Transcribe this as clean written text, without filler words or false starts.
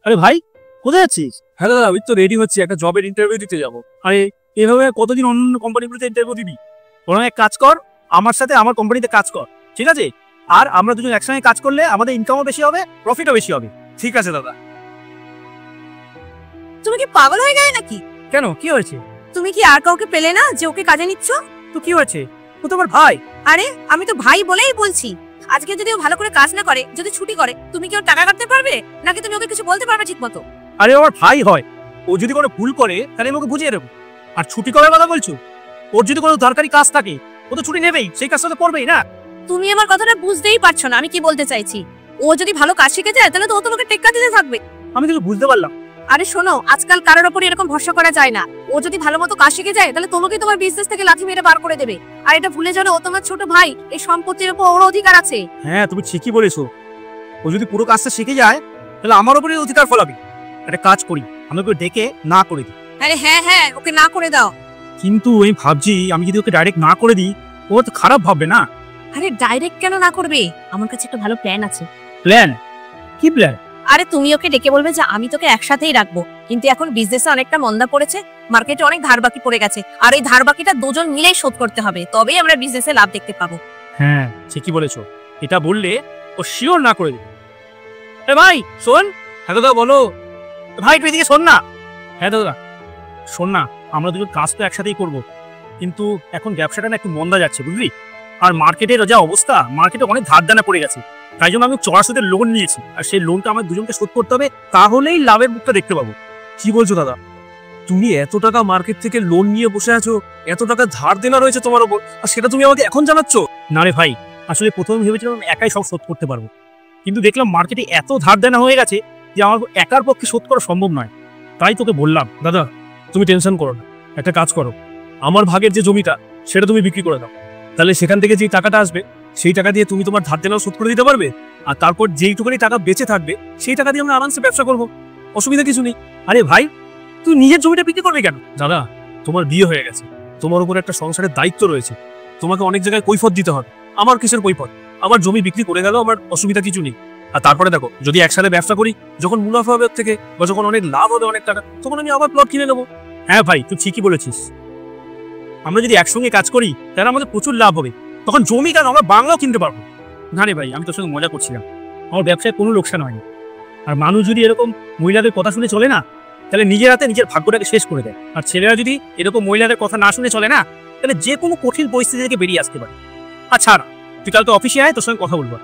আরে ভাই, কোথায় যাচ্ছিস? হ্যাঁ দাদা, আমি তো রেডি হচ্ছি, একটা জবের ইন্টারভিউ দিতে যাবো। আরে এভাবে কতদিন অন্য কোম্পানিগুলোতে ইন্টারভিউ দিবি? কোনো এক কাজ কর, আমার সাথে আমার কোম্পানিতে কাজ কর, ঠিক আছে? আর আমরা দুজন একসঙ্গে কাজ করলে আমাদের ইনকামও বেশি হবে, প্রফিটও বেশি হবে। ঠিক আছে দাদা। তুমি কি পাগল হয়ে গেলে নাকি? কেন, কি হয়েছে? তুমি কি আর কাউকে পেলে না যে ওকে কাজে নিচ্ছ? তো কি হয়েছে? ও তো আমার ভাই। আরে আমি তো ভাই বলেই বলছি, আজকে যদি ও ভালো করে কাজ না করে, যদি ছুটি করে, তুমি কি ওর টাকা কাটতে পারবে নাকি তুমি ওকে কিছু বলতে পারবে ঠিক মতো? আরে আমার ভাই হয়, ও যদি কোনো ভুল করে তাহলে আমি ওকে বুঝিয়ে দেবো। আর ছুটি করার কথা বলছো? ওর যদি কোনো দরকারি কাজ থাকে ও তো ছুটি নেবেই, সেই কাজটা তো করবেই না। তুমি আমার কথাটা বুঝতেই পারছো না আমি কি বলতে চাইছি। ও যদি ভালো কাজ শিখে যায় তাহলে তো ও তোমাকে টেক্কা দিতে থাকবে। আমি তো বুঝতে পারলাম। আরে শোনো, আজকাল কারোর উপর এরকম ভরসা করা যায় না। ও যদি ভালো মতো কাজ শিখে যায় তাহলে তোমাকে তোমার বিজনেস থেকে লাথি মেরে বার করে দেবে। আর এটা ভুলে যাও না, ও তোমার ছোট ভাই, এই সম্পত্তির উপর ওর অধিকার আছে। হ্যাঁ, তুমি ঠিকই বলেছো। ও যদি পুরো কাজটা শিখে যায় তাহলে আমার উপরে অধিকার ফলাবে। একটা কাজ করি, আমি ওকে ডেকে না করে দিই। আরে হ্যাঁ হ্যাঁ, ওকে না করে দাও। কিন্তু আমি ভাবছি আমি যদি ওকে ডাইরেক্ট না করে দিই ও তো খারাপ ভাববে না? আরে ডাইরেক্ট কেন না করবে? আমার কাছে একটা ভালো প্ল্যান আছে। প্ল্যান? কি প্ল্যান? আরে তুমি ওকে ডেকে বলবে যে আমি তোকে একসাথেই রাখবো, কিন্তু এখন বিজনেসে অনেকটা মন্দা পড়েছে, মার্কেটে অনেক ধার বাকি পড়ে গেছে, আর এই ধার বাকিটা দুজন মিলেই শোধ করতে হবে, তবেই আমরা বিজনেসে লাভ দেখতে পাবো। হ্যাঁ ঠিকই বলেছো, এটা বললে ও শিওর না করে দেবে। এ ভাই শোন। হ্যাঁ দাদা বলো। ভাই তুই এদিকে শোন না। হ্যাঁ দাদা শোন না, আমরা দুজন কাজ তো একসাথেই করবো, কিন্তু এখন ব্যবসাটা না একটু মন্দা যাচ্ছে বুঝলি। আর মার্কেটের যা অবস্থা, মার্কেটে অনেক ধার দেনা পড়ে গেছে, তাই জন্য আমি চড়া সুদের লোন নিয়েছি, আর সেই লোনটা আমার দুজনকে শোধ করতে হবে, তাহলেই লাভের মুখটা দেখতে পাবো। কি বলছো দাদা? তুমি এত টাকা মার্কেট থেকে লোন নিয়ে বসে আছো, এত টাকা ধার দেনা রয়েছে তোমার উপর, আর সেটা তুমি আমাকে এখন জানাচ্ছ? না রে ভাই, আসলে প্রথমে ভেবেছিলাম আমি একাই সব শোধ করতে পারবো, কিন্তু দেখলাম মার্কেটে এত ধার দেনা হয়ে গেছে যে আমার একার পক্ষে শোধ করা সম্ভব নয়, তাই তোকে বললাম। দাদা তুমি টেনশন করো না, একটা কাজ করো, আমার ভাগের যে জমিটা সেটা তুমি বিক্রি করে দাও, তাহলে সেখান থেকে যে টাকাটা আসবে সেই টাকা দিয়ে তুমি তোমার ধার দেনাও শোধ করে দিতে পারবে, আর তারপর যেইটুকুনি টাকা বেঁচে থাকবে সেই টাকা দিয়ে আমরা আরামসে ব্যবসা করবো, অসুবিধা কিছু নেই। আরে ভাই, তুই নিজের জমিটা বিক্রি করবি কেন? দাদা তোমার বিয়ে হয়ে গেছে, তোমার উপর একটা সংসারের দায়িত্ব রয়েছে, তোমাকে অনেক জায়গায় কৈফত দিতে হবে। আমার কিসের কৈফত? আমার জমি বিক্রি করে গেল, আমার অসুবিধা কিছু নেই। আর তারপরে দেখো, যদি একসাথে ব্যবসা করি, যখন মুনাফা হবে ওর থেকে, বা যখন অনেক লাভ হবে অনেক টাকা, তখন আমি আবার প্লট কিনে নেবো। হ্যাঁ ভাই, তুই ঠিকই বলেছিস। আমরা যদি একসঙ্গে কাজ করি তাহলে আমাদের প্রচুর লাভ হবে, তখন জমি কেন আমরা বাংলাও কিনতে পারবো। না রে ভাই, আমি তোর সঙ্গে মজা করছিলাম, আমার ব্যবসায় কোনো লোকসান হয়নি। আর মানুষ যদি এরকম মহিলাদের কথা শুনে চলে না, তাহলে নিজের হাতে নিজের ভাগ্যটাকে শেষ করে দেয়। আর ছেলেরা যদি এরকম মহিলাদের কথা না শুনে চলে না, তাহলে যে কোনো কঠিন পরিস্থিতি থেকে বেরিয়ে আসতে পারে। আচ্ছা তুই কাল তো অফিসে আয়, তোর সঙ্গে কথা বলবো।